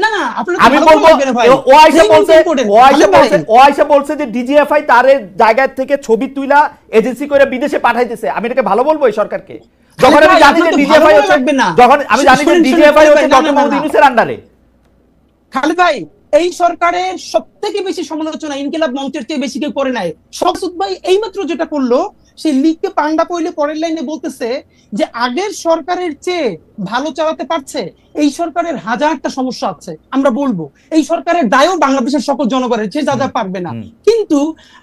না না, আপনার আমি বলবো ও আইসা বলছে যে ডিজিএফআই তার জায়গা থেকে ছবি তুইলা এজেন্সি করে বিদেশে পাঠাইতেছে, আমি এটাকে ভালো বলবো এই সরকারকে? যখন আমি জানি যে ডিজিএফআই হচ্ছে, যখন আমি জানি যে ডিজিএফআই হচ্ছে ডক্টর মোহাম্মদ ইউনূসের আন্ডারে। খালেদ ভাই, এই সরকারের সবথেকে বেশি সমালোচনা ইনকিলাব মঞ্চের চেয়ে বেশি কেউ করে নাই। শমসুদ ভাই এইমাত্র যেটা করলো, সেই লিগকে পান্ডা পইলে পরের লাইনে বলতেছে যে আগের সরকারের চেয়ে ভালো চালাতে পারছে, এই সরকারের হাজারটা সমস্যা আছে। আমরা বলবো এই সরকারের দায়ও বাংলাদেশের সকল জনগণের, যে যা যা পারবে না। কিন্তু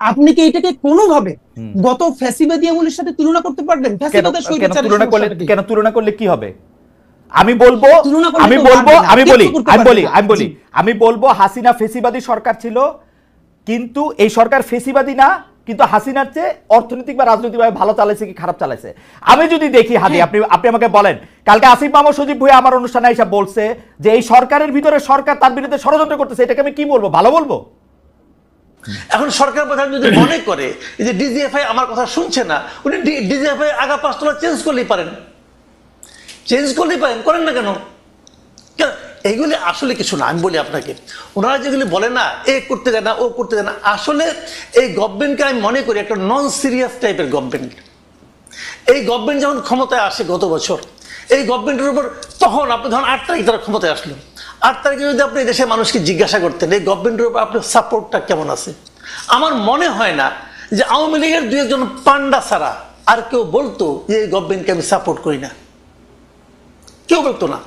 আপনি কি এটাকে কোনোভাবে গত ফ্যাসিবাদী আমলের সাথে তুলনা করতে পারবেন? ফ্যাসিবাদের কেন তুলনা করলে কি হবে? আমি বলবো হাসিনা ফেসিবাদী সরকার ছিল, কিন্তু এই সরকার ফেসিবাদী না, কিন্তু হাসিনার চেয়ে অর্থনৈতিক বা রাজনৈতিকভাবে ভালো চালাইছে কি খারাপ চালাইছে? আমি যদি দেখি হাদি, আপনি আমাকে বলেন, কালকে আসিফ মাহমুদ সজীব ভুঁইয়া আমার অনুষ্ঠানে এসে বলছে যে এই সরকারের ভিতরে সরকার তার বিরুদ্ধে ষড়যন্ত্র করতেছে, এটাকে আমি কি বলবো? ভালো বলবো? এখন সরকার প্রধান যদি মনে করে যে ডিজিএফআই আমার কথা শুনছে না, উনি ডিজিএফআই আগা 5 তলা চেঞ্জ করলেই পারেন, করেন না কেন? এইগুলি আসলে কিছু না। আমি বলি আপনাকে, ওনারা যেগুলি বলে না, এ করতে দেয় না, ও করতে দেয় না, আসলে এই গভর্নমেন্টকে আমি মনে করি একটা নন সিরিয়াস টাইপের গভর্নমেন্ট। এই গভর্নমেন্ট যখন ক্ষমতায় আসে গত বছর, এই গভর্নমেন্টের উপর তখন আপনি ধরুন 8 তারিখ তারা ক্ষমতায় আসলো, 8 তারিখে যদি আপনি দেশের মানুষকে জিজ্ঞাসা করতেন এই গভর্নমেন্টের উপর আপনার সাপোর্টটা কেমন আছে, আমার মনে হয় না যে আওয়ামী লীগের 2-1 পান্ডা ছাড়া আর কেউ বলতো যে এই গভর্নমেন্টকে আমি সাপোর্ট করি না। কেউ বলতো না।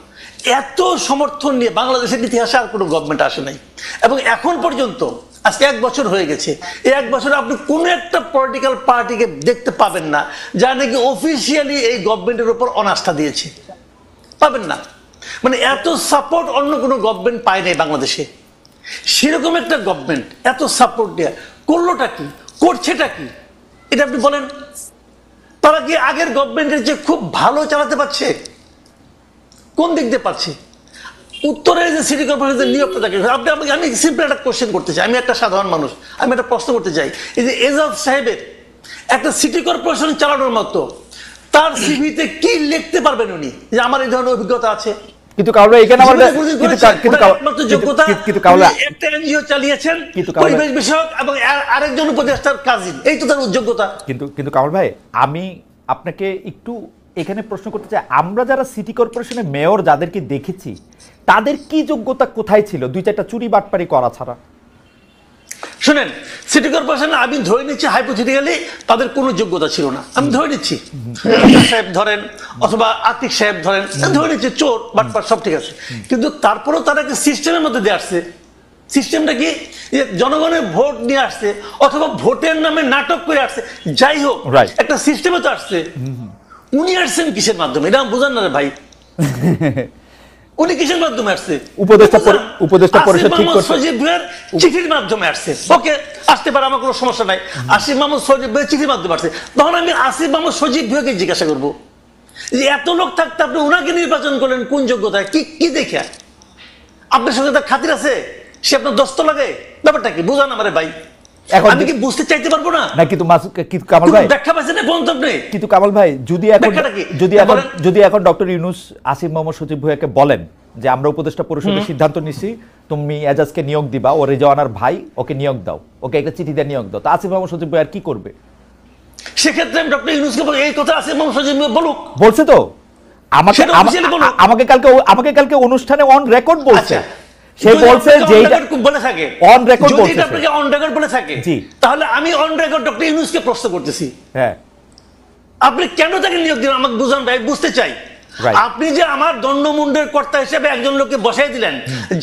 এত সমর্থন নিয়ে বাংলাদেশের ইতিহাসে আর কোনো গভর্নমেন্ট আসে নাই। এবং এখন পর্যন্ত আজকে 1 বছর হয়ে গেছে, এই 1 বছরে আপনি কোনো একটা পলিটিক্যাল পার্টিকে দেখতে পাবেন না যা নাকি অফিসিয়ালি এই গভর্নমেন্টের উপর অনাস্থা দিয়েছে, পাবেন না। মানে এত সাপোর্ট অন্য কোনো গভর্নমেন্ট পায় নাই বাংলাদেশে। সেরকম একটা গভর্নমেন্ট এত সাপোর্ট দেয়া করলোটা কি, করছেটা কি, এটা আপনি বলেন। তারা কি আগের গভর্নমেন্টের যে খুব ভালো চালাতে পারছে? কোন দিক দিয়ে পাচ্ছে? উত্তরের যে সিটি কর্পোরেশনের নিয়োগটা থাকে, আমি সিম্পল একটা কোশ্চেন করতে চাই, আমি একটা সাধারণ মানুষ, আমি একটা প্রশ্ন করতে চাই। এই যে এজাজ সাহেবের একটা সিটি কর্পোরেশন চালানোর মতো তার সিভিতে কি লিখতে পারবেন উনি যে আমার এই ধরনের অভিজ্ঞতা আছে? কিন্তু কাউলা এখানে আমাদের একটা এনজিও চালিয়েছেন পরিবেশ বিষয়ক এবং আরেকজন উপদেষ্টার কাজিন, এই তো তার যোগ্যতা। কিন্তু কামাল ভাই, আমি আপনাকে একটু এখানে প্রশ্ন করতে চাই, আমরা যারা সিটি কর্পোরেশনের মেয়র যাদেরকে দেখেছি তাদের কি যোগ্যতা কোথায় ছিল 2-4টা চুরি বাটপারি করা ছাড়া? শুনেন, সিটি কর্পোরেশনে আমি ধরে নিচ্ছি হাইপোথেটিক্যালি তাদের কোনো যোগ্যতা ছিল না, আমি ধরে নিচ্ছি। সাহেব ধরেন অথবা আতিক সাহেব ধরেন, ধরে নিচ্ছি চোর বাটপার সব ঠিক আছে, কিন্তু তারপরেও তারা একটা সিস্টেমের মধ্যে দিয়ে আসছে। সিস্টেমটা কি? জনগণের ভোট নিয়ে আসছে অথবা ভোটের নামে নাটক করে আসছে, যাই হোক একটা সিস্টেমে তো আসছে। উনি আসছেন কিসের মাধ্যমে? এটা বুঝান না রে ভাই। উনি কিসের মাধ্যমে আসছে? উপদেষ্টা পরিষদ ঠিক করছে, সজীব ভাইয়ের চিঠির মাধ্যমে আসছে। ওকে, আসতে পারে, আমার কোনো সমস্যা নাই। আসিফ মাহমুদ সজীব ভাইয়ের চিঠির মাধ্যমে আসছে। তখন আমি আসিফ মাহমুদ সজীব ভাইকে জিজ্ঞাসা করবো যে এত লোক থাকতে আপনি ওনাকে নির্বাচন করলেন কোন যোগ্যতায়, কি দেখে? আপনার সঙ্গে তার খাতির আছে? সে আপনার দস্ত লাগে? ব্যাপারটা কি বুঝান আমারে ভাই। আমি কি বুঝতে চাইতে পারবো না? কিন্তু কামাল ভাই ব্যাখ্যা পাচ্ছেন না বলতে আপনি। কিন্তু কামাল ভাই, যদি এখন ডক্টর ইউনূস আসিফ মাহমুদ সজীব ভুঁইয়াকে বলেন যে আমরা উপদেষ্টা পরিষদের সিদ্ধান্ত নিছি, তুমি এজাজকে নিয়োগ দিবা, ও রেজওয়ানার ভাই, ওকে নিয়োগ দাও, ওকে একটা চিঠি দিয়ে নিয়োগ দাও, তা আসিফ মাহমুদ সজীব ভুঁইয়া কি করবে? সেক্ষেত্রে আমি ডক্টর ইউনূসকে এই কথা আসিফ মাহমুদ সজীব বলুক, বলছে তো আমাকে কালকে অনুষ্ঠানে অন রেকর্ড বলছে। সে বলছে যে বলে থাকে অন রেকর্ড বলছে, যদি আপনাকে অন রেকর্ড বলে থাকে, তাহলে আমি অন রেকর্ড ডক্টর ইউনূসকে প্রশ্ন করতেছি, হ্যাঁ আপনি কেন তাকে নিয়োগ দিলেন? আমাকে বুঝান ভাই, বুঝতে চাই। আপনি যে আমার দণ্ডমুণ্ডের কর্তা হিসেবে একজন লোককে বসাই দিলেন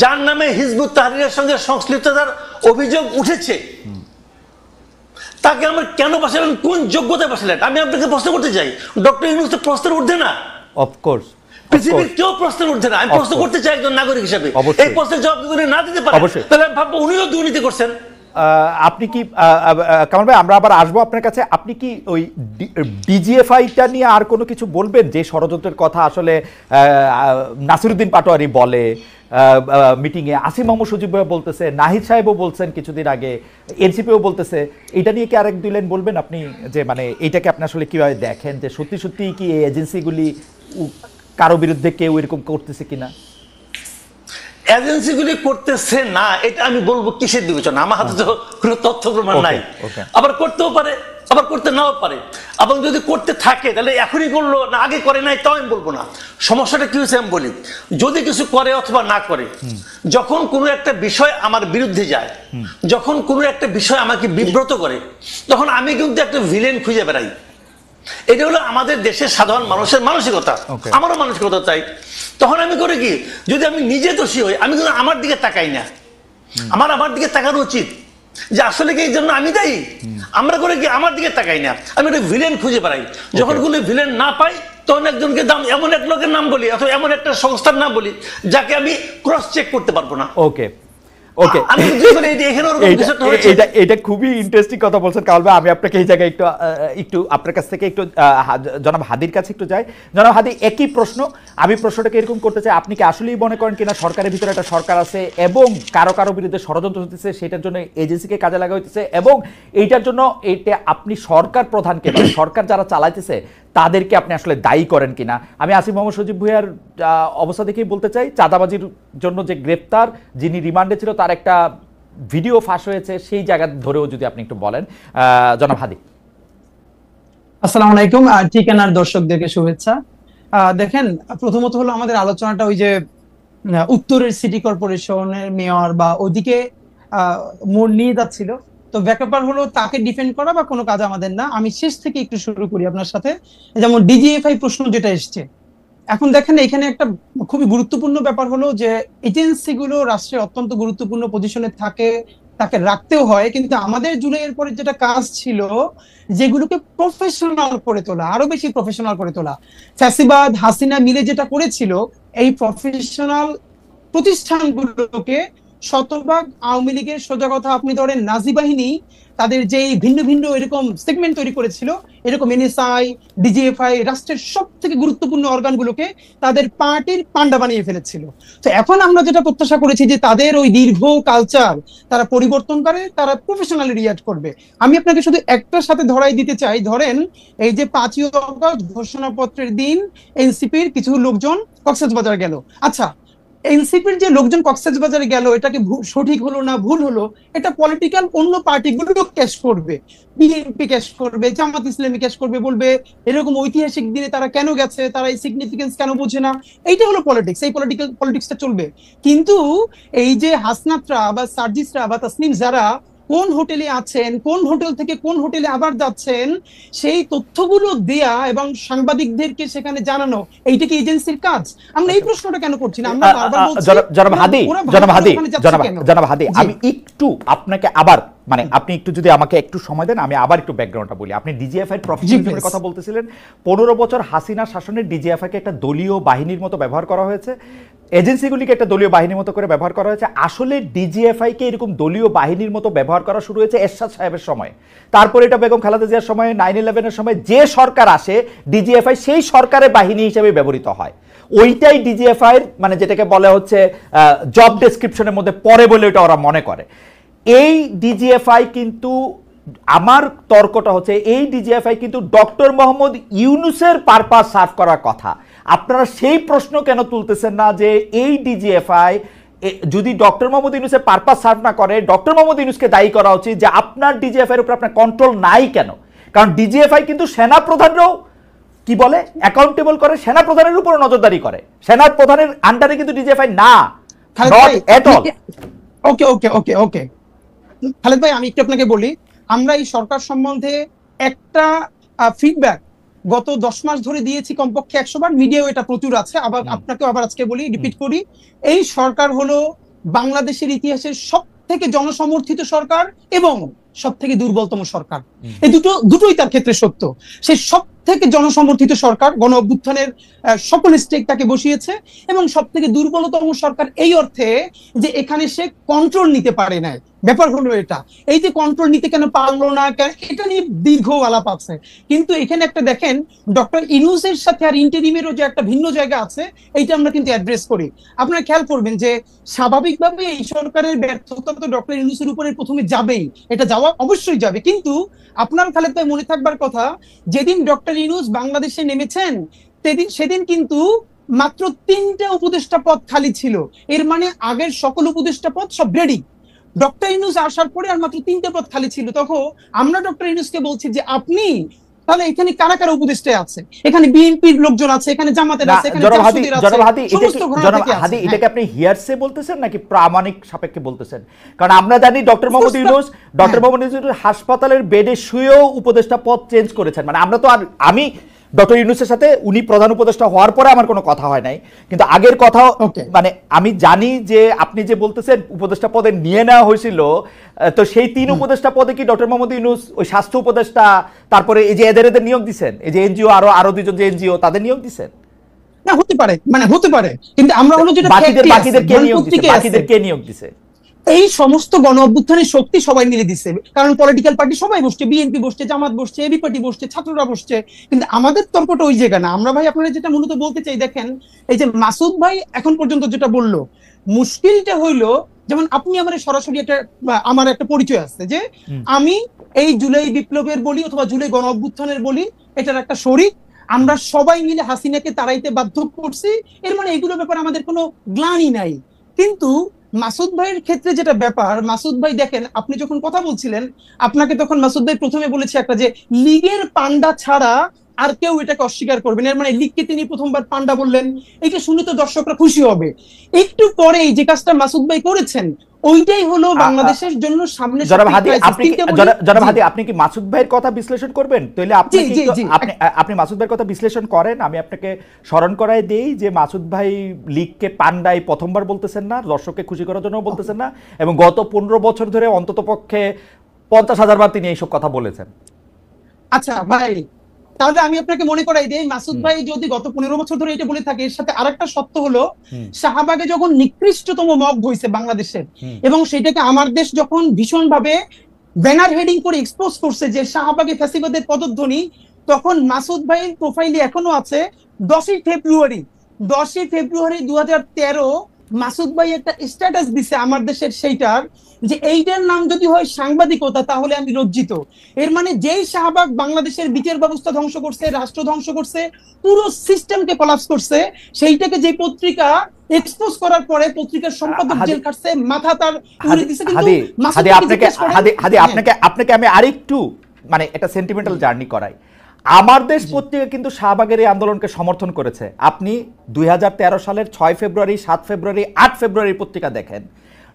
যার নামে হিজবুত তাহরীরের সঙ্গে সংশ্লিষ্টতার অভিযোগ উঠেছে, তাকে আমার কেন বসালেন? কোন যোগ্যতায় বসালেন? আমি আপনাকে প্রশ্ন করতে চাই। ডক্টর ইউনূস তো প্রশ্নের ঊর্ধ্বে না, অফকোর্স পৃথিবীর কেউ প্রশ্নের ঊর্ধ্বে না। আমি প্রশ্ন করতে চাই একজন নাগরিক হিসেবে, এই প্রশ্নের জবাব যদি না দিতে পারেন তাহলে ভাববো উনিও দুর্নীতি করছেন। আপনি কি কামাল ভাই, আমরা আবার আসবো আপনার কাছে, আপনি কি ওই ডিজিএফআইটা নিয়ে আর কোনো কিছু বলবেন? যে ষড়যন্ত্রের কথা আসলে নাসিরউদ্দিন পাটোয়ারি বলে মিটিংয়ে, আসিফ মাহমুদ সজীব ভাই বলতেছে, নাহিদ সাহেবও বলছেন কিছুদিন আগে, এনসিপিও বলতেছে, এটা নিয়ে কি আরেক 2 লাইন বলবেন আপনি? যে মানে এইটাকে আপনি আসলে কিভাবে দেখেন, যে সত্যি সত্যি কি এই এজেন্সিগুলি কারো বিরুদ্ধে কেউ এরকম করতেছে কিনা? এজেন্সিগুলি করতেছে না, এটা আমি বলবো কিসের বিবেচনা? আমার হাতে তো কোনো তথ্য প্রমাণ নাই। আবার করতেও পারে, আবার করতে নাও পারে। এবং যদি করতে থাকে তাহলে এখনই করলো না আগে করে নাই, তাও আমি বলবো না। সমস্যাটা কি হয়েছে আমি বলি, যদি কিছু করে অথবা না করে, যখন কোনো একটা বিষয় আমার বিরুদ্ধে যায়, যখন কোনো একটা বিষয় আমাকে বিব্রত করে, তখন আমি কিন্তু একটা ভিলেন খুঁজে বেড়াই। এটা হলো আমাদের দেশের সাধারণ মানুষের মানসিকতা, আমারও মানসিকতা তাই। তখন আমি করে কি, যদি আমি নিজে দোষী হই, আমি কিন্তু আমার দিকে তাকাই না, আমার দিকে তাকানো উচিত যে আসলে কি এই জন্য আমি দায়ী। আমরা করে কি আমার দিকে তাকাই না, আমি একটা ভিলেন খুঁজে বেড়াই। যখন কোনো ভিলেন না পাই, তখন একজনকে এমন এক লোকের নাম বলি অথবা এমন একটা সংস্থার নাম বলি যাকে আমি ক্রস চেক করতে পারবো না। ওকে ওকে, এটা এটা খুবই ইন্টারেস্টিং কথা বলছেন কামাল ভাই। আমি আপনাকে এই জায়গায় একটু আপনার কাছ থেকে একটু জনাব হাদির কাছে একটু যাই। জনাব হাদি, একই প্রশ্ন, আমি প্রশ্নটাকে এরকম করতে চাই, আপনি কি আসলেই মনে করেন কিনা সরকারের ভিতরে একটা সরকার আছে এবং কারো কারো বিরুদ্ধে ষড়যন্ত্র হতেছে, সেটার জন্য এজেন্সিকে কাজে লাগা হইতেছে, এবং এইটার জন্য এটা আপনি সরকার প্রধানকে বা সরকার যারা চালাইতেছে তাদেরকে আপনি আসলে দায়ী করেন কিনা? আমি আসিফ মোহাম্মদ সজীব ভুঁইয়ার অবস্থা দেখেই বলতে চাই, চাঁদাবাজির জন্য যে গ্রেপ্তার, যিনি রিমান্ডে ছিল, তার একটা ভিডিও ফাঁস হয়েছে, সেই জায়গা ধরেও যদি আপনি একটু বলেন। জনাব হাদি। আসসালামু আলাইকুম, ঠিকানার দর্শকদেরকে শুভেচ্ছা। দেখেন, প্রথমত হলো আমাদের আলোচনাটা ওই যে উত্তরের সিটি কর্পোরেশনের মেয়র বা ওদিকে মোড় নিয়ে যাচ্ছিল। তো ব্যাপার হলো তাকে ডিফেন্ড করা বা কোনো কাজ আমাদের না। আমি শেষ থেকে একটু শুরু করি আপনার সাথে। যেমন ডিজিএফআই প্রশ্ন যেটা এসছে, এখন দেখেন এখানে একটা খুবই গুরুত্বপূর্ণ ব্যাপার হলো যে এজেন্সিগুলো রাষ্ট্রের অত্যন্ত গুরুত্বপূর্ণ পজিশনে থাকে, তাকে রাখতেও হয়, কিন্তু আমাদের জুলাইয়ের পরে যেটা কাজ ছিল, যেগুলোকে প্রফেশনাল করে তোলা, আরো বেশি প্রফেশনাল করে তোলা। ফ্যাসিবাদ হাসিনা মিলে যেটা করেছিল, এই প্রফেশনাল প্রতিষ্ঠানগুলোকে শতভাগ আওয়ামী লীগের, সোজা কথা আপনি ধরেন নাজি বাহিনী তাদের যে ভিন্ন ভিন্ন এরকম সেগমেন্ট তৈরি করেছিল, এরকম এনএসআই, ডিজিএফআই রাষ্ট্রের সব থেকে গুরুত্বপূর্ণ অর্গানগুলোকে তাদের পার্টির পান্ডা বানিয়ে ফেলেছিল। তো এখন আমরা যেটা প্রত্যাশা করেছি যে তাদের ওই দীর্ঘ কালচার তারা পরিবর্তন করে, তারা প্রফেশনালি রিয়াক্ট করবে। আমি আপনাকে শুধু একটার সাথে ধরাই দিতে চাই, ধরেন এই যে 5ই অগস্ট ঘোষণাপত্রের দিন এনসিপির কিছু লোকজন কক্সবাজার গেল। আচ্ছা, এনসিপির যে লোকজন কক্সবাজারে গেল, এটাকে সঠিক হলো না ভুল হলো, এটা পলিটিক্যাল অন্য পার্টিগুলো ক্যাশ করবে, বিএনপি ক্যাশ করবে, জামাত ইসলামী ক্যাশ করবে, বলবে এরকম ঐতিহাসিক দিনে তারা কেন গেছে, তারা এই সিগনিফিকেন্স কেন বোঝে না। এইটা হলো পলিটিক্স, এই পলিটিক্সটা চলবে। কিন্তু এই যে হাসনাতরা বা সার্জিসরা বা তাসনিম যারা কোন হোটেলে আছেন, কোন হোটেল থেকে কোন হোটেলে আবার যাচ্ছেন, সেই তথ্যগুলো দেয়া এবং সাংবাদিকদেরকে সেখানে জানানো, এইটা কি এজেন্সির কাজ? আমরা এই প্রশ্নটা কেন করছি না? আমরা বারবার বলছি জনাব হাদি, আমি একটু আপনাকে আবার মানে আপনি একটু যদি আমাকে একটু সময় দেন, আমি আবার একটু ব্যাকগ্রাউন্ডটা বলি। আপনি ডিজিএফআই এর প্রফেশনালিজমের কথা বলতেছিলেন। 15 বছর হাসিনা শাসনের ডিজিএফআই কে একটা দলীয় বাহিনীর মতো ব্যবহার করা হয়েছে, এজেন্সিগুলিকে একটা দলীয় বাহিনীর মতো করে ব্যবহার করা হয়েছে। আসলে ডিজিএফআই কে এরকম দলীয় বাহিনীর মতো ব্যবহার করা শুরু হয়েছে এরশাদ সাহেবের সময়, তারপরে এটা বেগম খালেদা জিয়ার সময়, 9/11-এর সময় যে সরকার আসে, ডিজিএফআই সেই সরকারের বাহিনী হিসেবে ব্যবহৃত হয়। ওইটাই ডিজিএফআই এর মানে যেটাকে বলা হচ্ছে জব ডেসক্রিপশনের মধ্যে পড়ে বলে ওটা ওরা মনে করে। এই ডিজিএফআই কিন্তু, আমার তর্কটা হচ্ছে, এই ডিজিএফআই কিন্তু ডক্টর মোহাম্মদ ইউনূসের পারপাস সার্ভ করার কথা। আপনারা সেই প্রশ্ন কেন তুলতেছেন না যে এই ডিজিএফআই যদি ডক্টর মোহাম্মদ ইউনূসের পারপাস সার্ভ না করে, ডক্টর মোহাম্মদ ইউনূসকে দায়ী করা উচিত যে আপনার ডিজিএফআই এর উপর আপনার কন্ট্রোল নাই কেন? কারণ ডিজিএফআই কিন্তু সেনা প্রধানরাও কি বলে অ্যাকাউন্টেবল করে, সেনা প্রধানের উপর নজরদারি করে, সেনা প্রধানের আন্ডারে কিন্তু ডিজিএফআই না, নট এট অল। ওকে ওকে ওকে ওকে খালেদ ভাই, আমি একটু আপনাকে বলি, আমরা এই সরকার সম্বন্ধে একটা ফিডব্যাক গত 10 মাস ধরে দিয়েছি কমপক্ষে 100 বার, মিডিয়াও এটা প্রচুর আছে। আবার আপনাকেও আবার আজকে বলি, রিপিট করি, এই সরকার হলো বাংলাদেশের ইতিহাসের সব থেকে জনসমর্থিত সরকার এবং সব থেকে দুর্বলতম সরকার। এই দুটোই তার ক্ষেত্রে সত্য। সেই সব থেকে জনসমর্থিত সরকার, গণ অভ্যুত্থানের সকল স্টেক তাকে বসিয়েছে, এবং সব থেকে দুর্বলতম সরকার এই অর্থে যে এখানে সে কন্ট্রোল নিতে পারে না। ব্যাপার হলো এটা, এই যে কন্ট্রোল নিতে কেন পারলো না, এটা নিয়ে দীর্ঘ আলাপ আছে। কিন্তু এখানে একটা দেখেন, ডক্টর ইউনূসের সাথে আর ইন্টারিমেরও যে একটা ভিন্ন জায়গা আছে, এইটা আমরা কিন্তু অ্যাড্রেস করি। আপনারা খেয়াল করবেন যে স্বাভাবিকভাবে এই সরকারের ব্যর্থতা তো ডক্টর ইউনূসের উপরে প্রথমে যাবেই, এটা যাওয়া অবশ্যই যাবে। কিন্তু আপনার খালেদ ভাই মনে থাকবার কথা, যেদিন ডক্টর ইউনূস বাংলাদেশে নেমেছেন সেদিন কিন্তু মাত্র 3টে উপদেষ্টা পদ খালি ছিল। এর মানে আগের সকল উপদেষ্টা পদ সব রেডি, ডক্টর ইউনূস আসার পরে আর মাত্র 3টে পদ খালি ছিল। তখন আমরা ডক্টর ইউনূসকে বলছি যে আপনি তাহলে এখানে কারা কারা উপদেষ্টা আছে, এখানে বিএনপির লোকজন আছে, এখানে জামাতের আছে, এখানে জাসদের আছে, সমস্ত ঘরানা থেকে আছে। এটাকে আপনি হিয়ারসে বলতেছেন নাকি প্রামাণিক সাপেক্ষে বলতেছেন? কারণ আমরা জানি ডক্টর মোহাম্মদ ইউনূস হাসপাতালের বেডে শুয়েও উপদেষ্টা পদ চেঞ্জ করেছেন। মানে আমরা তো আর আমি ডক্টর ইউনূসের সাথে উনি প্রধান উপদেষ্টা হওয়ার পরে আমার কোনো কথা হয় নাই, কিন্তু আগের কথা মানে আমি জানি যে আপনি যে বলতেছেন উপদেষ্টা পদে নিয়ে নেওয়া হয়েছিল, তো সেই 3 উপদেষ্টা পদে কি ডক্টর মোহাম্মদ ইউনূস ওই স্বাস্থ্য উপদেষ্টা, তারপরে এই যে এদের নিয়োগ দিচ্ছেন, এই যে এনজিও আরো 2জন যে এনজিও তাদের নিয়োগ দিচ্ছেন? না হতে পারে, মানে হতে পারে, কিন্তু আমরা হলো যেটা বাকিদের কে নিয়োগ দিছে? এই সমস্ত গণ অভ্যুত্থানের শক্তি সবাই মিলে দিচ্ছে, কারণ পলিটিক্যাল পার্টি সবাই বসছে, বিএনপি বসছে, জামাত বসছে, এবি পার্টি বসছে, ছাত্ররা বসছে, কিন্তু আমাদের তর্কটা ওই জায়গা না। আমরা ভাই আপনারা যেটা মূলত বলতে চাই, দেখেন এই যে মাসুদ ভাই এখন পর্যন্ত যেটা বললো, মুশকিলটা হইলো যেমন আপনি আমার সরাসরি আমার একটা পরিচয় আছে যে আমি এই জুলাই বিপ্লবের বলি অথবা জুলাই গণ অভ্যুত্থানের বলি, এটার একটা শরিক। আমরা সবাই মিলে হাসিনাকে তাড়াইতে বাধ্য করছি, এর মানে এগুলোর ব্যাপারে আমাদের কোনো গ্লানি নাই। কিন্তু মাসুদ ভাইয়ের ক্ষেত্রে যেটা ব্যাপার, মাসুদ ভাই দেখেন আপনি যখন কথা বলছিলেন, আপনাকে তখন মাসুদ ভাই প্রথমে বলেছে একটা যে লীগের পান্ডা ছাড়া আর কেউ এটাকে অস্বীকার করবেন, এর মানে লীগকে তিনি প্রথমবার পান্ডা বললেন, এটা শুনে তো দর্শকরা খুশি হবে। একটু পরেই যে কাজটা মাসুদ ভাই করেছেন ওইটাই হলো বাংলাদেশের জন্য সামনে। জনাব হাদি, আপনি কি মাসুদ ভাইয়ের কথা বিশ্লেষণ করবেন? তাহলে আপনি মাসুদ ভাইয়ের কথা বিশ্লেষণ করেন, আমি আপনাকে স্মরণ করাই দেই যে মাসুদ ভাই লীগকে পান্ডাই প্রথমবার বলতেছেন না, দর্শককে খুশি করার জন্য বলতেছেন না, এবং গত 15 বছর ধরে অন্তত পক্ষে 50,000 বার তিনি এইসব কথা বলেছেন। আচ্ছা ভাই, তাহলে আমি আপনাকে মনে করাই দিই, মাসুদ ভাই যদি গত 15 বছর ধরে এটা বলে থাকে, এর সাথে আরেকটা সত্য হলো শাহবাগে যখন নিকৃষ্টতম মব হয়েছে বাংলাদেশের, এবং সেটাকে আমার দেশ যখন ভীষণ ভাবে ব্যানার হেডিং করে এক্সপোজ করছে যে শাহবাগে ফ্যাসিবাদের পদধ্বনি, তখন মাসুদ ভাইয়ের প্রোফাইলে এখনো আছে 10ই ফেব্রুয়ারি 2013 মাসুদ ভাই একটা স্ট্যাটাস দিছে আমার দেশের সেইটার, যে এইটার নাম যদি হয় সাংবাদিকতা তাহলে আমি লজ্জিত। এর মানে যেই শাহবাগ বাংলাদেশের বিচার ব্যবস্থা ধ্বংস করছে, রাষ্ট্র ধ্বংস করছে, পুরো সিস্টেমকে কোলাপস করছে, সেইটাকে যে পত্রিকা এক্সপোজ করার পরে পত্রিকার সম্পাদক জেল কাটছে, মাথা তার উড়ে দিছে। কিন্তু আপনাকে আমি আরেকটু মানে একটা সেন্টিমেন্টাল জার্নি করাই। আমার দেশ পত্রিকা কিন্তু শাহবাগের এই আন্দোলনকে সমর্থন করেছে। আপনি 2013 সালের 6 ফেব্রুয়ারি, 7 ফেব্রুয়ারি, 8 ফেব্রুয়ারি পত্রিকা দেখেন।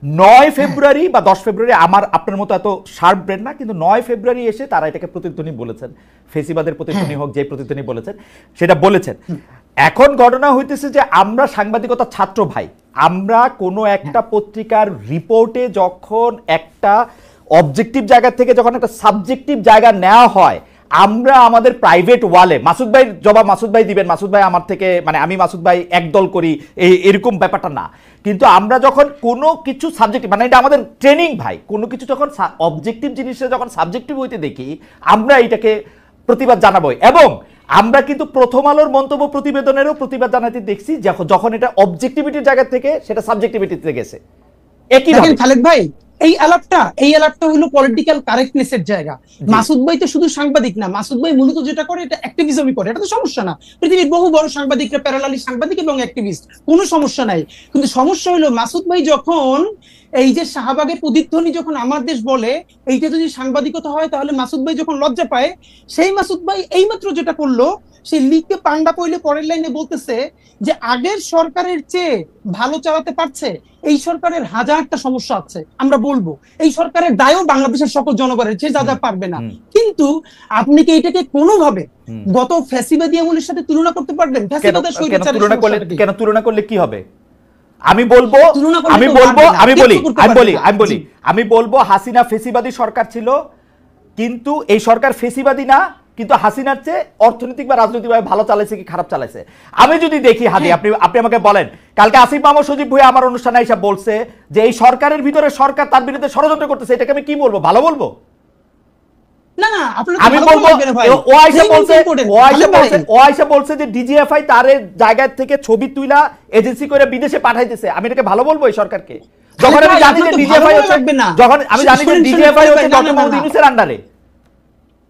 9 ফেব্রুয়ারি বা 10 ফেব্রুয়ারি, আপনার মতো এত শার্প ব্রেন না, কিন্তু 9 ফেব্রুয়ারি এসে তারা এটাকে প্রতিধ্বনি বলেছেন, ফেসিবাদের প্রতিধ্বনি হোক, যে প্রতিধ্বনি বলেছেন সেটা বলেছেন। এখন ঘটনা হইতেছে যে আমরা সাংবাদিকতা ছাত্র ভাই, আমরা কোনো একটা পত্রিকার রিপোর্টে যখন একটা অবজেক্টিভ জায়গা থেকে যখন একটা সাবজেক্টিভ জায়গা নেওয়া হয়, আমরা আমাদের প্রাইভেট ওয়ালে মাসুদ ভাই জবাব মাসুদ ভাই দিবেন, মাসুদ ভাই আমার থেকে মানে আমি মাসুদ ভাই একদল করি এরকম ব্যাপারটা না, কিন্তু আমরা যখন কোনো কিছু সাবজেক্টিভ মানে এটা আমাদের ট্রেনিং ভাই, কোনো কিছু যখন অবজেক্টিভ জিনিসটা যখন সাবজেক্টিভ হইতে দেখি আমরা এটাকে প্রতিবাদ জানাবো। এবং আমরা কিন্তু প্রথম আলোর মন্তব্য প্রতিবেদনেরও প্রতিবাদ জানাতে দেখছি যখন এটা অবজেক্টিভিটির জায়গা থেকে সেটা সাবজেক্টিভিটিতে গেছে। একই খালেদ ভাই, এই আলাপটা হলো পলিটিক্যাল কারেক্টনেসের জায়গা। মাসুদ ভাই তো শুধু সাংবাদিক না, মাসুদ ভাই মূলত যেটা করে এটা অ্যাক্টিভিজমই করে, এটা তো সমস্যা না। পৃথিবীর বহু বড় সাংবাদিকরা প্যারালালি সাংবাদিক এবং অ্যাক্টিভিস্ট, কোনো সমস্যা নাই। কিন্তু সমস্যা হলো মাসুদ ভাই যখন এই যে শাহবাগের প্রতিধ্বনি যখন আমার দেশ বলে, এইটা যদি সাংবাদিকতা হয় তাহলে মাসুদ ভাই যখন লজ্জা পায়, সেই মাসুদ ভাই এইমাত্র যেটা করলো, সে লিগকে পান্ডা পইলে পরের লাইনে বলতেছে যে আগের সরকারের চেয়ে ভালো চালাতে পারছে, এই সরকারের হাজারটা সমস্যা আছে, আমরা বলবো এই সরকারের দায়ও বাংলাদেশের সকল জনগণের, যে যা যা পারবে না। কিন্তু আপনি কি এটাকে কোনোভাবে গত ফ্যাসিবাদী আমলের সাথে তুলনা করতে পারবেন? কেন তুলনা করলে কি হবে? আমি বলবো হাসিনা ফেসিবাদী সরকার ছিল, কিন্তু এই সরকার ফেসিবাদী না, কিন্তু হাসিনার চেয়ে অর্থনৈতিক বা রাজনৈতিকভাবে ভালো চালাইছে কি খারাপ চালাইছে। আমি যদি দেখি হাদি, আপনি আমাকে বলেন, কালকে আসিফ মাহমুদ সজীব ভুঁইয়া আমার অনুষ্ঠানে এসে বলছে যে এই সরকারের ভিতরে সরকার তার বিরুদ্ধে ষড়যন্ত্র করতেছে, এটাকে আমি কি বলবো? ভালো বলবো? আমি বলবো ও আইসা বলছে যে ডিজিএফআই তার জায়গা থেকে ছবি তুইলা এজেন্সি করে বিদেশে পাঠাইতেছে, আমি এটাকে ভালো বলবো এই সরকারকে? যখন আমি জানি যে ডিজিএফআই হচ্ছে ডক্টর মোহাম্মদ ইউনূসের আন্ডারে।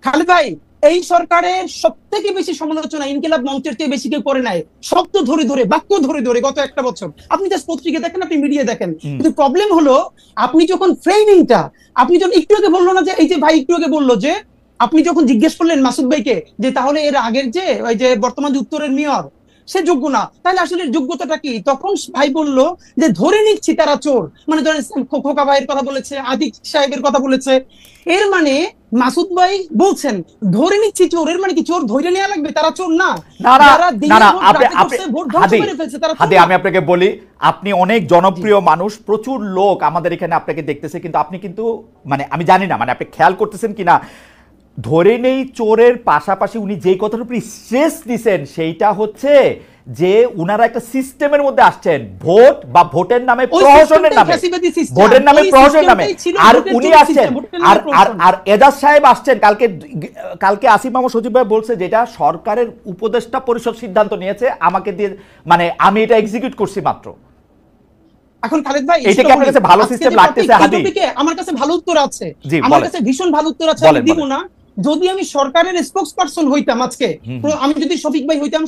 খালেদ ভাই, এই সরকারের সব থেকে বেশি সমালোচনা ইনকিলাব মঞ্চের চেয়ে বেশি কেউ করে নাই। শব্দ ধরে ধরে, বাক্য ধরে ধরে গত একটা বছর। আপনি জাস্ট পত্রিকা দেখেন, আপনি মিডিয়া দেখেন, কিন্তু প্রবলেম হলো আপনি যখন ফ্রেমিংটা, আপনি যখন একটু আগে বললো না যে, এই যে ভাই একটু আগে বললো যে, আপনি যখন জিজ্ঞেস করলেন মাসুদ ভাইকে যে তাহলে এর আগের যে ওই যে বর্তমান যে উত্তরের মেয়র সে যোগ্য না, তাহলে আসলে যোগ্যতাটা কি? তখন ভাই বলল যে ধরে নিচ্ছি তারা চোর, মানে ধরেন খোকা ভাইয়ের কথা বলেছে, আদিক সাহেবের কথা বলেছে। এর মানে মাসুদ ভাই বলছেন ধরে নিচ্ছি চোর, এর মানে কি চোর ধরে নেওয়া লাগবে? তারা চোর না, আমি আপনাকে বলি, আপনি অনেক জনপ্রিয় মানুষ, প্রচুর লোক আমাদের এখানে আপনাকে দেখতেছে, কিন্তু আপনি কিন্তু মানে আমি জানি না মানে আপনি খেয়াল করতেছেন কিনা, ধরে নেই চোরের পাশাপাশি উনি যেই কথার উপর স্ট্রেস দিচ্ছেন সেইটা হচ্ছে যে উনারা একটা সিস্টেমের মধ্যে আসছেন, ভোট বা ভোটের নামে প্রহসনের নামে, ভোটের নামে প্রহসনের নামে, আর উনি আসছেন আর এজাজ সাহেব আসছেন কালকে আসিফ মাহমুদ সজীব ভাই বলছে যেটা সরকারের উপদেষ্টা পরিষদ সিদ্ধান্ত নিয়েছে আমাকে দিয়ে, মানে আমি এটা এক্সিকিউট করছি মাত্র। এখন খালেদ ভাই, এটা কি আপনার কাছে ভালো সিস্টেম লাগতেছে? হাদি, আমার কাছে ভালো উত্তর আছে, আমার কাছে ভীষণ ভালো উত্তর আছে, আমি দিব না। যদি আমি সরকারের স্পোক্স পারসন হইতাম আজকে, আমি যদি শফিক ভাই হইতাম,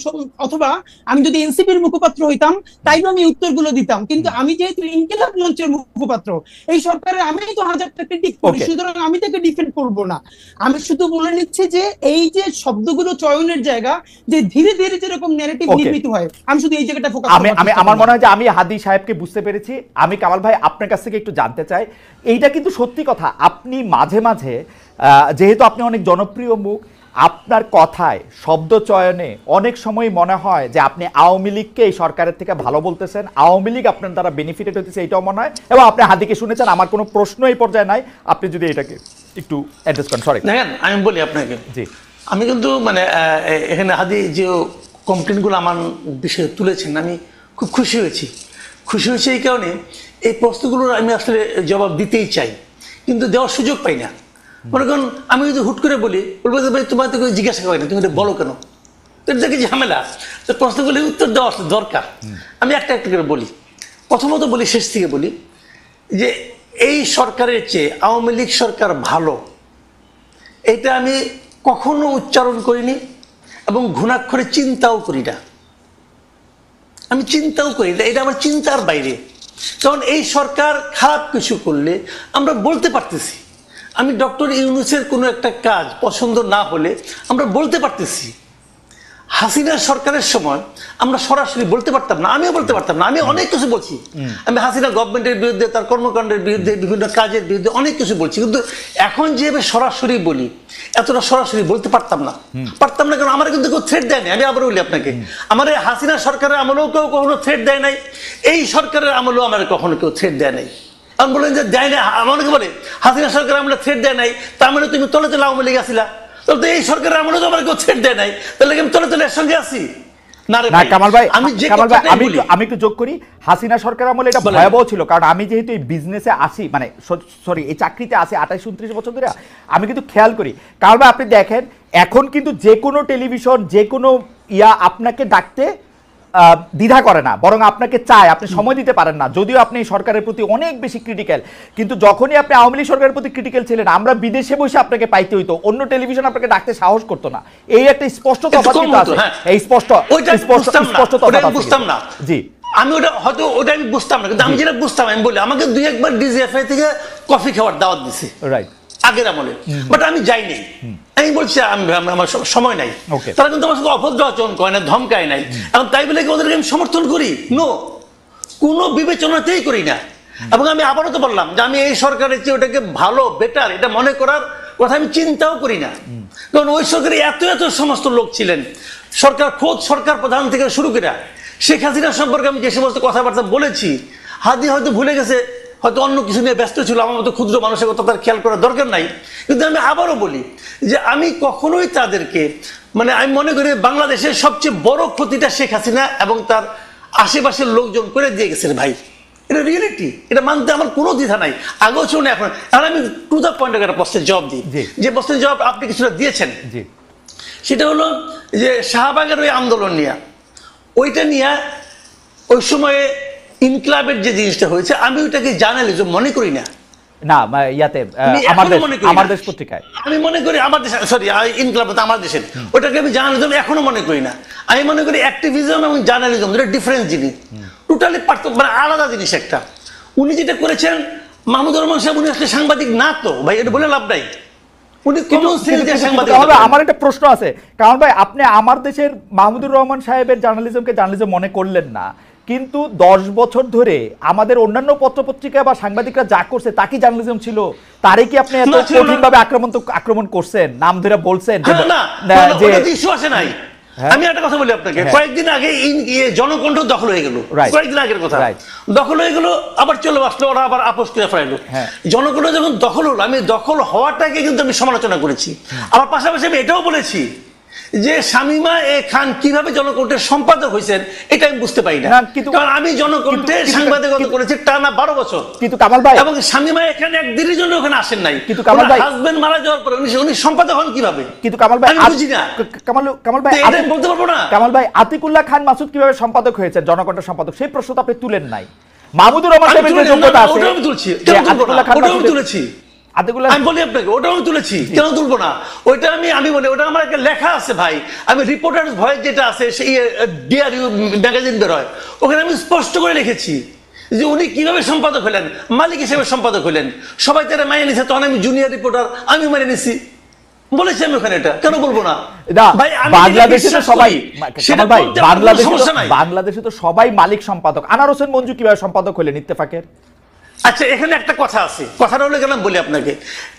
অথবা আমি যদি এনসিপির মুখপাত্র হইতাম, তাইলে আমি উত্তরগুলো দিতাম। কিন্তু আমি যেহেতু ইনকিলাব মঞ্চের মুখপাত্র, এই সরকারের আমি তো হাজারটা ক্রিটিক করি, সুতরাং আমি তাকে ডিফেন্ড করব না। আমি শুধু বলে নিচ্ছি যে এই যে শব্দগুলো চয়নের জায়গা, যে ধীরে ধীরে যেরকম ন্যারেটিভ নির্মিত হয়, আমি শুধু এই জায়গাটা ফোকাস আমি আমার মনে হয় যে আমি হাদি সাহেবকে বুঝতে পেরেছি। আমি কামাল ভাই আপনার কাছ থেকে একটু জানতে চাই, এইটা কিন্তু সত্যি কথা, আপনি মাঝে মাঝে যেহেতু আপনি অনেক জনপ্রিয় মুখ, আপনার কথায় শব্দ চয়নে অনেক সময় মনে হয় যে আপনি আওয়ামী লীগকে এই সরকারের থেকে ভালো বলতেছেন, আওয়ামী লীগ আপনার দ্বারা বেনিফিটেড হতেছে, এইটাও মনে হয়। এবং আপনি হাদিকে শুনেছেন, আমার কোনো প্রশ্ন এই পর্যায়ে নাই, আপনি যদি এটাকে একটু অ্যাড্রেস করেন। সরি দেখেন, আমি বলি আপনাকে, জি, আমি কিন্তু মানে এখানে হাদি যে কমপ্লেনগুলো আমার বিষয়ে তুলেছেন, আমি খুব খুশি হয়েছি এই কারণে, এই প্রশ্নগুলোর আমি আসলে জবাব দিতেই চাই, কিন্তু দেওয়ার সুযোগ পাই না। মনে করুন আমি যদি হুট করে বলি, বলবো যে ভাই তোমার তো জিজ্ঞাসা করি না, তুমি এটা বলো কেন? তো এটা কি ঝামেলা? তো প্রশ্নগুলি উত্তর দেওয়া দরকার। আমি একটা একটা করে বলি। প্রথমত বলি, শেষ থেকে বলি, যে এই সরকারের চেয়ে আওয়ামী লীগ সরকার ভালো, এটা আমি কখনো উচ্চারণ করিনি এবং ঘুণাক্ষরে চিন্তাও করি না। আমি চিন্তাও করি না, এটা আমার চিন্তার বাইরে। কারণ এই সরকার খারাপ কিছু করলে আমরা বলতে পারতেছি। আমি ডক্টর ইউনূসের কোনো একটা কাজ পছন্দ না হলে আমরা বলতে পারতেছি। হাসিনা সরকারের সময় আমরা সরাসরি বলতে পারতাম না, আমিও বলতে পারতাম না। আমি অনেক কিছু বলছি, আমি হাসিনা গভর্নমেন্টের বিরুদ্ধে, তার কর্মকাণ্ডের বিরুদ্ধে, বিভিন্ন কাজের বিরুদ্ধে অনেক কিছু বলছি, কিন্তু এখন যেভাবে সরাসরি বলি, এতটা সরাসরি বলতে পারতাম না। কারণ আমার কিন্তু কেউ থ্রেট দেয় নাই। আমি আবার বলি আপনাকে, আমার হাসিনা সরকারের আমলেও কেউ কখনো থ্রেট দেয় নাই, এই সরকারের আমলেও আমার কখনো কেউ থ্রেট দেয় নাই। আমি বললেন যে দেয় না, আমাকে বলে হাসিনা সরকার আমলে থ্রেট দেয় নাই, তার মানে তুমি তলে তলে আওয়ামী লীগ আসিলা, তাহলে তো এই সরকারের আমলে তো আমার কেউ থ্রেট দেয় নাই, তাহলে আমি তলে তলে এর সঙ্গে আসি না। কামাল ভাই, আমি একটু যোগ করি, হাসিনা সরকার আমলে এটা ভয়াবহ ছিল, কারণ আমি যেহেতু এই বিজনেসে আসি, মানে সরি এই চাকরিতে আসি 28-29 বছর ধরে, আমি কিন্তু খেয়াল করি। কামাল ভাই আপনি দেখেন, এখন কিন্তু যে কোনো টেলিভিশন, যে কোনো আপনাকে ডাকতে দ্বিধা করে না, বরং আপনাকে চায়, আপনি সময় দিতে পারেন না, যদিও আপনি সরকারের প্রতি অনেক বেশি ক্রিটিক্যাল। কিন্তু যখনই আপনি আওয়ামী লীগ সরকারের প্রতি ক্রিটিক্যাল ছিলেন, আমরা বিদেশে বসে আপনাকে পাইতে হইতো, অন্য টেলিভিশন আপনাকে ডাকতে সাহস করতো না। এই একটা স্পষ্ট তফাৎ আছে, এই স্পষ্ট বুঝতাম না। জি, আমি ওটা আমি বুঝতাম না, কিন্তু আমি যেটা বুঝতাম, আমি বলি আমাকে 2-1 বার ডিজিএফআই থেকে কফি খাওয়ার দাওয়াত দিছে, রাইট, আগের আমলে, বাট আমি যাইনি। আমি বলছি আমার সময় নাই। তারা কিন্তু আমার সাথে অভদ্র আচরণ করে না, ধমকায় নাই। এখন তাই বলে কি ওদেরকে আমি সমর্থন করি? নো, কোনো বিবেচনাতেই করি না। এবং আমি আবারও তো বললাম যে আমি এই সরকারের চেয়ে ওটাকে ভালো, বেটার, এটা মনে করার কথা আমি চিন্তাও করি না। কারণ ওই সরকারে এত এত সমস্ত লোক ছিলেন, খোদ সরকার প্রধান থেকে শুরু করে শেখ হাসিনা সম্পর্কে আমি যে সমস্ত কথাবার্তা বলেছি, হাদি হয়তো ভুলে গেছে, হয়তো অন্য কিছু নিয়ে ব্যস্ত ছিল, আমার মতো ক্ষুদ্র মানুষের কথা তার খেয়াল করার দরকার নাই। কিন্তু আমি আবারও বলি যে আমি কখনোই তাদেরকে, মানে আমি মনে করি বাংলাদেশের সবচেয়ে বড় ক্ষতিটা শেখ হাসিনা এবং তার আশেপাশের লোকজন করে দিয়ে গেছেন ভাই। এটা রিয়েলিটি, এটা মানতে আমার কোনো দ্বিধা নাই। আগেও ছিল না, এখন আমি টু দ্য পয়েন্ট একটা প্রশ্নের জবাব দিই, যে প্রশ্নের জবাব আপনি কিছুটা দিয়েছেন। সেটা হলো যে শাহবাগের ওই আন্দোলন নিয়ে, ওইটা নিয়ে ওই সময়ে ইনকিলাবের যে জিনিসটা হয়েছে, আমি ওইটাকে জার্নালিজম মনে করি না। না ইয়াতে আমি এখনো আমাদের মনে করি না। আমার দেশ পত্রিকায় আমি মনে করি আমার দেশ, সরি ইনকিলাব তো আমার দেশের, ওটাকে আমি জার্নালিজম এখনো মনে করি না। আমি মনে করি অ্যাক্টিভিজম এবং জার্নালিজম দুটো ডিফারেন্ট জিনিস, টোটালি পার্থক্য, মানে আলাদা জিনিস একটা। উনি যেটা করেছেন, মাহমুদুর রহমান সাহেব উনি আসলে সাংবাদিক না তো ভাই, এটা বলে লাভ নাই। উনি কমন সেন্স দিয়ে সাংবাদিক। আমার একটা প্রশ্ন আছে, কারণ ভাই আপনি আমার দেশের মাহমুদুর রহমান সাহেবের জার্নালিজমকে জার্নালিজম মনে করলেন না, কিন্তু 10 বছর ধরে আমাদের অন্যান্য পত্রপত্রিকা বা সাংবাদিকরা যা করছে তা কি জার্নালিজম ছিল? তারে কি আপনি এত না, ছিল না। কঠিনভাবে আক্রমণ করছেন, নাম ধরে বলছেন যে ইস্যু আসে নাই? হ্যাঁ। আমি একটা কথা বলি আপনাকে, হ্যাঁ। কয়েকদিন আগে জনকণ্ঠ দখল হয়ে গেল, Right. কয়েকদিন আগের কথা, Right. দখল হয়ে গেল, আবার চলে আসলো, ওরা আবার আপোষ করে ফেরাইলো। হ্যাঁ। জনকণ্ঠ যখন দখল হলো, আমি দখল হওয়াটাকে কিন্তু আমি সমালোচনা করেছি। আবার পাশাপাশি আমি এটাও বলেছি যে শামীমা খান কিভাবে জনকণ্ঠের সম্পাদক হয়েছেন এটা আমি বুঝতে পারি না, না, কিন্তু- কারণ আমি জনকণ্ঠে কিন্তু- সাংবাদিকতা করেছি টানা 12 বছর। কিন্তু কামাল ভাই, এবং শামীমা এখানে একদিনের জন্য ওখানে আসেন নাই, কিন্তু কামাল ভাই- হাজবেন্ড মারা যাওয়ার পরে উনি সম্পাদক হন কিভাবে? কিন্তু কামাল ভাই আমি বুঝি না। কামাল ভাই তো এটা আমি বলতে পারবো না। কামাল ভাই আতিকুল্লাহ খান মাসুদ কিভাবে সম্পাদক হয়েছেন, জনকণ্ঠের সম্পাদক, সেই প্রশ্ন তো আপনি তুলেন নাই। মাহমুদুর রহমান সাহেবের যে যোগ্যতা আছে, ওটা আমি তুলছি, যে কেন তুলবো না? আতিকুল্লাহ খান ওটা আমি মাসুদের- তুলেছি, আতিকুল্লাহ আমি বলি আপনাকে, ওটা আমি তুলেছি, কেন তুলবো না? ওইটা আমি বলি, ওটা আমার একটা লেখা আছে ভাই, আমি রিপোর্টার্স ভয়েস যেটা আছে সেই ডিআরইউ ম্যাগাজিন বের হয়, ওখানে আমি স্পষ্ট করে লিখেছি যে উনি কিভাবে সম্পাদক হলেন, মালিক হিসেবে সম্পাদক হলেন, সবাই তারা মেনে নিছে, তখন আমি জুনিয়র রিপোর্টার, আমি মেনে নিছি, বলেছি আমি ওখানে, এটা কেন বলবো না? না, ভাই, আমি বাংলাদেশে তো বিশ্বাস সবাই করি, সেটা কামাল ভাই, করতে আমার কোনো সমস্যা নাই। বাংলাদেশে তো সবাই মালিক সম্পাদক। আনার হোসেন মঞ্জু কিভাবে সম্পাদক হলেন ইত্তেফাকের? আচ্ছা, এখানে একটা কথা আছে, কথাটা হলে গেলাম বলি আপনাকে,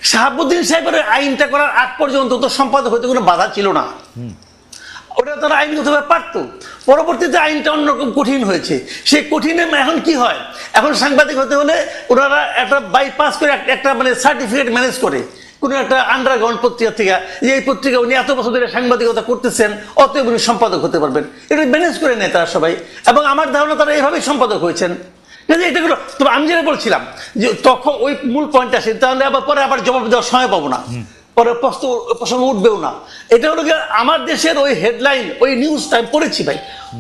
শাহাবুদ্দিন সাহেবের আইনটা করার আগ পর্যন্ত তো সম্পাদক হইতে কোনো বাধা ছিল না, ওটা তারা আইনগতভাবে পারতো। পরবর্তীতে আইনটা অন্যরকম কঠিন হয়েছে, সেই কঠিনে এখন কি হয়, এখন সাংবাদিক হতে হলে ওনারা একটা বাইপাস করে একটা মানে সার্টিফিকেট ম্যানেজ করে কোনো একটা আন্ডারগ্রাউন্ড পত্রিকা থেকে, যে এই পত্রিকা উনি এত বছর ধরে সাংবাদিকতা করতেছেন, অতএব উনি সম্পাদক হতে পারবেন, এটা ম্যানেজ করে নেয় তারা সবাই। এবং আমার ধারণা তারা এইভাবেই সম্পাদক হয়েছেন। এটা হলো, তবে আমি যেটা বলছিলাম যে তখন ওই মূল পয়েন্ট আসে, তাহলে আবার পরে আবার জবাব দেওয়ার সময় পাবো না, পরে প্রশ্ন উঠবেও না। এটা হলো আমার দেশের ওই হেডলাইন, ওই নিউজটা আমি পড়েছি ভাই,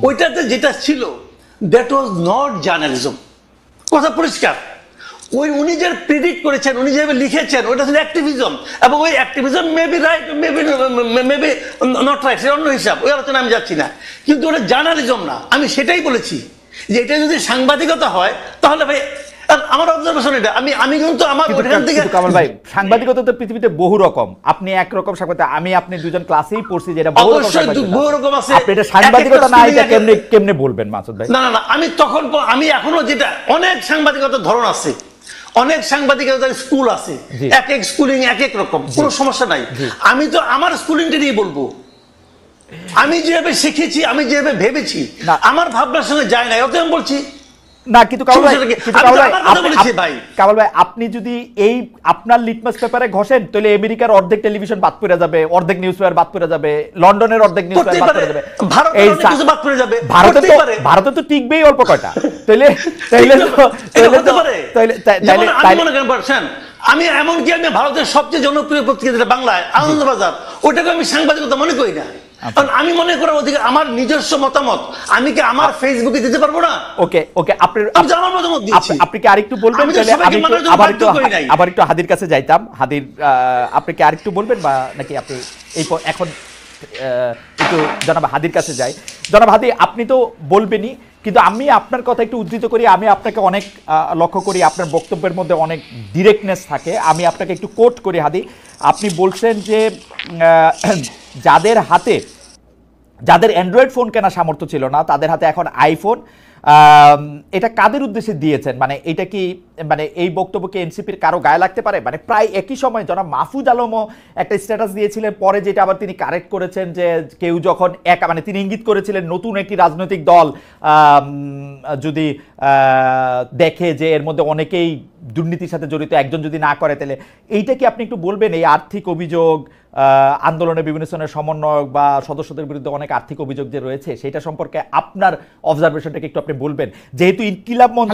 ওইটাতে যেটা ছিল দ্যাট ওয়াজ নট জার্নালিজম, কথা পরিষ্কার। উনি যে প্রিডিক্ট করেছেন, উনি যেভাবে লিখেছেন, ওটা ছিল অ্যাক্টিভিজম, এবং ওই activism maybe right, maybe not right, সেটা অন্য হিসাব, ওই আলোচনা আমি যাচ্ছি না, কিন্তু ওটা জার্নালিজম না। আমি সেটাই বলেছি যে এটা যদি সাংবাদিকতা হয় তাহলে ভাই, আমার অবজারভেশন এটা, আমি কিন্তু আমার ওখান থেকে। কামাল ভাই, সাংবাদিকতা তো পৃথিবীতে বহু রকম, আপনি একরকম সাংবাদিক, আপনি দুজন ক্লাসেই পড়ছি যেটা বহু রকম সাংবাদিকতা। বহু রকম আছে, আপনি এটা সাংবাদিকতা না, এটা কেমনে বলবেন মাসুদ ভাই? না, আমি এখনো যেটা, অনেক সাংবাদিকতার ধরন আছে, অনেক সাংবাদিকতার স্কুল আছে, এক এক স্কুলিং এক এক রকম, কোনো সমস্যা নাই। আমি তো আমার স্কুলিংটা নিয়ে বলবো, আমি যেভাবে শিখেছি, আমি যেভাবে ভেবেছি, আমার ভাবনার সঙ্গে যায় না, অত আমি বলছি না। কিন্তু কামাল ভাই, আপনি যদি এই আপনার লিটমাস পেপারে ঘষেন, তাহলে আমেরিকার অর্ধেক টেলিভিশন বাদ পড়ে যাবে, অর্ধেক নিউজ পেপার বাদ পড়ে যাবে, লন্ডনের অর্ধেক নিউজ পেপার বাদ পড়ে যাবে, ভারতে তো টিকবেই অল্প কয়টা। আমি এমনকি আমি ভারতের সবচেয়ে জনপ্রিয় পত্রিকা যেটা বাংলায়, আনন্দবাজার, ওটাকে আমি সাংবাদিকতা মনে করি না, কারণ আমি মনে করার অধিকার, আমার নিজস্ব মতামত আমি কি আমার ফেসবুকে দিতে পারবো না? ওকে, আমার মতামত দিচ্ছি, আপনি কি আরেকটু বলবেন? আবার একটু হাদির কাছে যাইতাম। হাদির, আপনি কি আরেকটু বলবেন, বা নাকি আপনি এখন একটু জনাব হাদির কাছে যাই? জনাব হাদি, আপনি তো বলবেনই, কিন্তু আমি আপনার কথা একটু উদ্ধৃত করি। আমি আপনাকে অনেক লক্ষ্য করি, আপনার বক্তব্যের মধ্যে অনেক ডিরেক্টনেস থাকে। আমি আপনাকে একটু কোট করি হাদি। আপনি বলছেন যে যাদের অ্যান্ড্রয়েড ফোন কেনার সামর্থ্য ছিল না, তাদের হাতে এখন আইফোন। এটা কাদের উদ্দেশ্যে দিয়েছেন? মানে এটা কি, মানে এই বক্তব্যকে এনসিপির কারো গায়ে লাগতে পারে? মানে প্রায় একই সময় জনাব মাহফুজ আলমও একটা স্ট্যাটাস দিয়েছিলেন, পরে যেটা আবার তিনি কারেক্ট করেছেন যে কেউ যখন মানে তিনি ইঙ্গিত করেছিলেন নতুন একটি রাজনৈতিক দল যদি দেখে যে এর মধ্যে অনেকেই দুর্নীতির সাথে জড়িত, একজন যদি না করে, তাহলে এইটা কি আপনি একটু বলবেন? এই আর্থিক অভিযোগ, আন্দোলনের বিভিন্ন শ্রেণীর সমন্বয়ক বা সদস্যদের বিরুদ্ধে অনেক আর্থিক অভিযোগ যে রয়েছে, সেটা সম্পর্কে আপনার অবজারভেশনটাকে একটু আপনি বলবেন। যেহেতু ইনকিলাব মঞ্চ,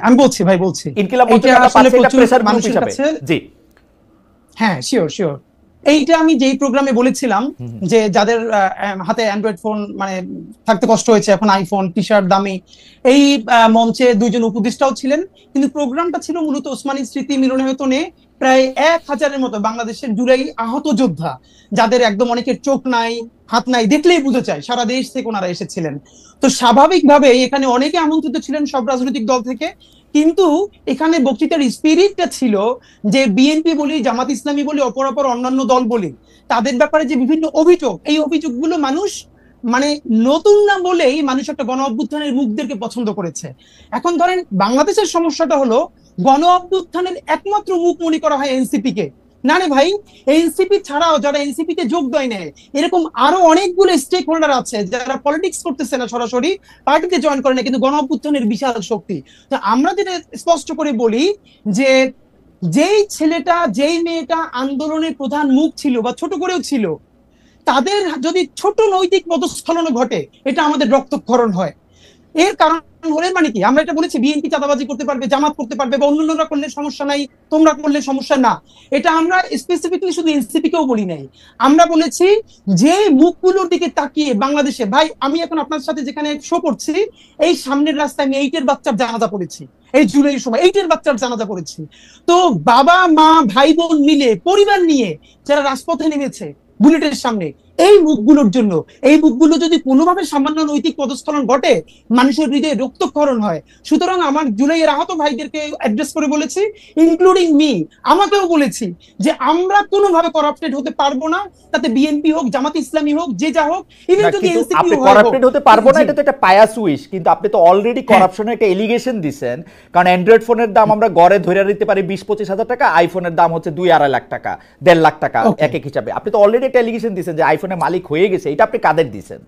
আমি বলছি ভাই, বলছি ইনকিলাব মঞ্চ প্রেসার গ্রুপ হিসেবে। জি হ্যাঁ, শিওর। এইটা আমি যেই প্রোগ্রামে বলেছিলাম যে যাদের হাতে অ্যান্ড্রয়েড ফোন মানে থাকতে কষ্ট হয়েছে, এখন আইফোন টি শার্ট দামি, এই মঞ্চে দুইজন উপদেষ্টাও ছিলেন, কিন্তু প্রোগ্রামটা ছিল মূলত ওসমানী স্মৃতি মিলনায়তনে প্রায় 1000-এর মতো বাংলাদেশের জুলাই আহত যোদ্ধা, যাদের একদম অনেকের চোখ নাই হাত নাই, দেখলেই বুঝে যায় সারা দেশ থেকে ওনারা এসেছিলেন। তো স্বাভাবিকভাবে এখানে অনেকে আমন্ত্রিত ছিলেন সব রাজনৈতিক দল থেকে, কিন্তু এখানে বক্তৃতার স্পিরিটটা ছিল যে বিএনপি বলি, জামাত ইসলামী বলি, অপরাপর অন্যান্য দল বলি, তাদের ব্যাপারে যে বিভিন্ন অভিযোগ, এই অভিযোগগুলো মানুষ মানে নতুন না বলেই মানুষ একটা গণ অভ্যুত্থানের মুখদেরকে পছন্দ করেছে। এখন ধরেন বাংলাদেশের সমস্যাটা হলো গণ অভ্যুত্থানের একমাত্র মুখ মনে করা হয় এনসিপি কে। না রে ভাই, এনসিপি ছাড়াও যারা এনসিপি তে যোগ দেয় নেয় এরকম আরো অনেকগুলো স্টেক হোল্ডার আছে যারা পলিটিক্স করতেছে না, সরাসরি পার্টিতে জয়েন করে না, কিন্তু গণ অভ্যুত্থানের বিশাল শক্তি। তো আমরা যেটা স্পষ্ট করে বলি যে যেই ছেলেটা যেই মেয়েটা আন্দোলনের প্রধান মুখ ছিল বা ছোট করেও ছিল, তাদের যদি ছোট নৈতিক পদস্খলন ঘটে এটা আমাদের রক্তক্ষরণ হয়। এর কারণ হলে মানে কি, আমরা এটা বলেছি বিএনপি চাঁদাবাজি করতে পারবে, জামাত করতে পারবে, বা অন্যান্যরা করলে সমস্যা নাই, তোমরা করলে সমস্যা না, এটা আমরা স্পেসিফিকলি শুধু এনসিপি কেও বলি নাই। আমরা বলেছি যে মুখগুলোর দিকে তাকিয়ে বাংলাদেশে, ভাই আমি এখন আপনার সাথে যেখানে শো করছি, এই সামনের রাস্তায় আমি 8-এর বাচ্চার জানাজা পড়েছি, এই জুলাইয়ের সময় 8-এর বাচ্চার জানাজা পড়েছি। তো বাবা মা ভাই বোন মিলে পরিবার নিয়ে যারা রাজপথে নেমেছে বুলেটের সামনে, এই মুখগুলোর জন্য, এই মুখগুলো যদি কোনোভাবে সামান্য নৈতিক পদস্খলন ঘটে মানুষের হৃদয়ে রক্তক্ষরণ হয়। সুতরাং আমার জুলাইয়ের আহত ভাইদেরকে অ্যাড্রেস করে বলেছি, ইনক্লুডিং মি, আমাকেও বলেছি যে আমরা কোনোভাবে করাপ্টেড হতে পারবো না, তাতে বিএনপি হোক, জামাত ইসলামী হোক, যে যা হোক, ইভেন যদি এনসিপি আপনি হোক, করাপ্টেড হতে পারবো না এটা তো একটা পায়াস উইশ, কিন্তু আপনি তো অলরেডি করাপশনের একটা এলিগেশন দিছেন। কারণ অ্যান্ড্রয়েড ফোনের দাম আমরা গড়ে ধরে নিতে পারি 20-25 হাজার টাকা, আইফোনের দাম হচ্ছে 2-2.5 লাখ টাকা, 1.5 লাখ টাকা এক এক হিসাবে। আপনি তো অলরেডি একটা এলিগেশন দিছেন যে আইফোনের মালিক হয়ে গেছে, এটা আপনি কাদের দিছেন?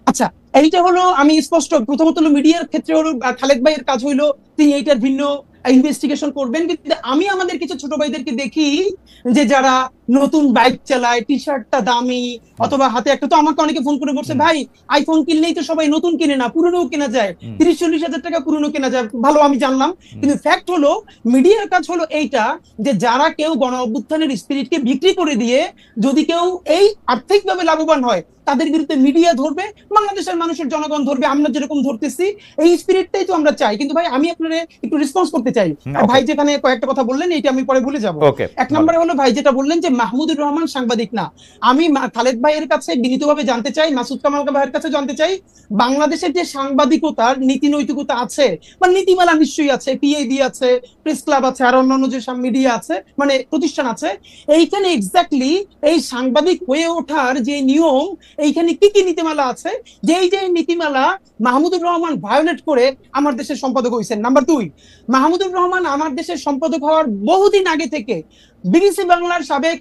আচ্ছা এইটা হলো, আমি স্পষ্ট প্রথমত হলো মিডিয়ার ক্ষেত্রে হলো খালেদ ভাইয়ের কাজ হইলো তিনি এইটার ভিন্ন ইনভেস্টিগেশন করবেন, কিন্তু আমি আমাদের কিছু ছোট ভাইদেরকে দেখি যে যারা নতুন বাইক চালায়, টি শার্টটা দামি, অথবা হাতে একটা, তো আমাকে অনেকে ফোন করে বলছে ভাই আইফোন কিনলেই তো সবাই নতুন কিনে না, পুরনো কেনা যায়, 30-40 হাজার টাকা পুরনো কেনা যায়, ভালো আমি জানলাম। কিন্তু ফ্যাক্ট হলো মিডিয়ার কাজ হলো এইটা যে যারা কেউ গণ অভ্যুত্থানের স্পিরিটকে বিক্রি করে দিয়ে যদি কেউ এই আর্থিকভাবে লাভবান হয় তাদের বিরুদ্ধে মিডিয়া ধরবে, বাংলাদেশের মানুষের জনগণ ধরবে, আমরা যেরকম ধরতেছি এই স্পিরিটটাই তো আমরা চাই। কিন্তু ভাই আমি আপনার একটু রেসপন্স করতে চাই, ভাই যেখানে কয়েকটা কথা বললেন এটা আমি পরে ভুলে যাব। এক নম্বরে হলো ভাই যেটা বললেন যে মাহমুদুর রহমান সাংবাদিক না, আমি খালেদ ভাইয়ের কাছে বিনীতভাবে জানতে চাই, মাসুদ কামাল ভাইয়ের কাছে জানতে চাই, বাংলাদেশের যে সাংবাদিকতার নীতি নৈতিকতা আছে বা নীতিমালা নিশ্চয়ই আছে, পিআইবি আছে, প্রেস ক্লাব আছে, আর অন্যান্য যে মিডিয়া আছে মানে প্রতিষ্ঠান আছে, এইখানে এক্স্যাক্টলি এই সাংবাদিক হয়ে ওঠার যে নিয়ম, এইখানে কি কি নীতিমালা আছে, যে নীতিমালা মাহমুদুর রহমান ভায়োলেট করে আমার দেশের সম্পাদক হয়েছেন। নাম্বার 2, মাহমুদুর রহমান আমার দেশের সম্পাদক হওয়ার বহুদিন আগে থেকে বিবিসি বাংলার সাবেক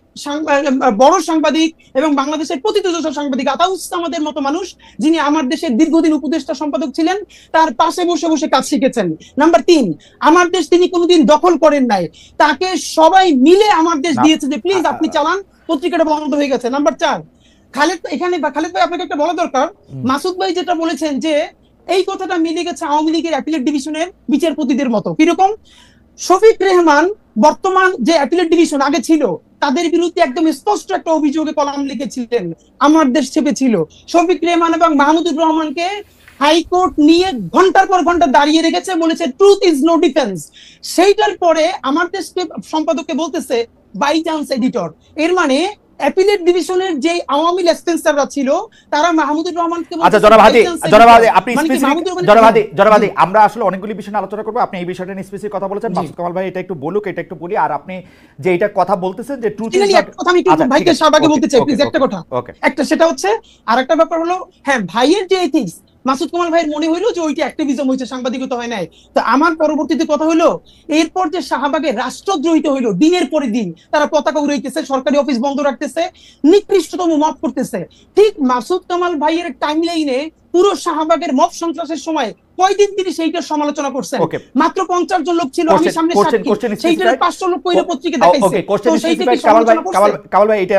বড় সাংবাদিক এবং বাংলাদেশের প্রতিনিধিত্ব সাংবাদিক আতাউস আমাদের মতো মানুষ যিনি আমার দেশের দীর্ঘদিন উপদেষ্টা সম্পাদক ছিলেন, তার পাশে বসে বসে কাজ শিখেছেন। নাম্বার 3, আমার দেশ তিনি কোনোদিন দখল করেন নাই, তাকে সবাই মিলে আমার দেশ দিয়েছে যে প্লিজ আপনি চালান, পত্রিকাটা বন্ধ হয়ে গেছে। নাম্বার 4, খালেদ ভাই আপনাকে একটা বলা দরকার, মাসুদ ভাই যেটা বলেছেন যে এই কথাটা মিলে গেছে আওয়ামী লীগের অ্যাপিলেট ডিভিশনের বিচারপতিদের মতো। কিরকম? শফিক রেহমান বর্তমান যে অ্যাপিলেট ডিভিশন আগে ছিল তাদের বিরুদ্ধে একদম স্পষ্ট একটা অভিযোগে কলাম লিখেছিলেন, আমার দেশ চেপেছিল। শফিক রেহমান এবং মাহমুদুর রহমানকে হাইকোর্ট নিয়ে ঘন্টার পর ঘন্টা দাঁড়িয়ে রেখেছে, বলেছে ট্রুথ ইজ নো ডিফেন্স। সেইটার পরে আমার দেশকে সম্পাদককে বলতেছে বাই চান্স এডিটর। এর মানে অ্যাপিলেট ডিভিশনের যে আওয়ামী লেসপেন্সাররা ছিল তারা মাহমুদুর রহমানকে আচ্ছা জনাব আপনি জনাব আমরা আসলে অনেকগুলি বিষয় নিয়ে আলোচনা করব, আপনি এই বিষয়টা নিয়ে স্পেসিফিক কথা বলেছেন, মাসুদ কামাল ভাই এটা একটু বলুক, এটা একটু বলি, আর আপনি যে এটা কথা বলতেছেন যে ট্রুথ ইজ নট, কথা আমি একটু ভাইকে শাহবাগে বলতে চাই প্লিজ একটা কথা। একটা সেটা হচ্ছে, আর একটা ব্যাপার হলো হ্যাঁ ভাইয়ের যে এথিক্স, মাসুদ কামাল ভাইয়ের মনে হইলো যে ওইটা অ্যাক্টিভিজম হয়েছে, সাংবাদিকতা হয় নাই। তো আমার পরবর্তীতে কথা হইলো এরপর যে শাহবাগে রাষ্ট্রদ্রোহিত হইলো, দিনের পরে দিন তারা পতাকা উড়াইতেছে, সরকারি অফিস বন্ধ রাখতেছে, নিকৃষ্টতম মব করতেছে, ঠিক মাসুদ কামাল ভাইয়ের টাইমলাইনে পুরো শাহবাগের মব সন্ত্রাসের সময় কয়দিন তিনি সেইটার সমালোচনা করছেন? মাত্র 50 জন লোক ছিল, আমি সামনে সাক্ষী, সেইটার 500 লোক কইরে পত্রিকা দেখাইছে। কামাল ভাই এটা